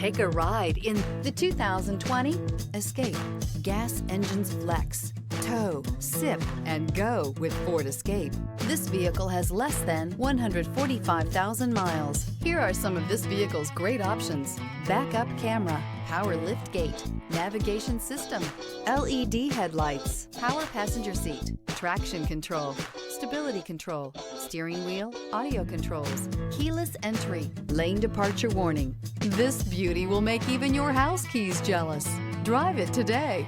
Take a ride in the 2020 Escape. Gas engines flex, tow, sip, and go with Ford Escape. This vehicle has less than 145,000 miles. Here are some of this vehicle's great options: backup camera, power lift gate, navigation system, LED headlights, power passenger seat, traction control, stability control, steering wheel audio controls, keyless entry, lane departure warning. This beauty will make even your house keys jealous. Drive it today.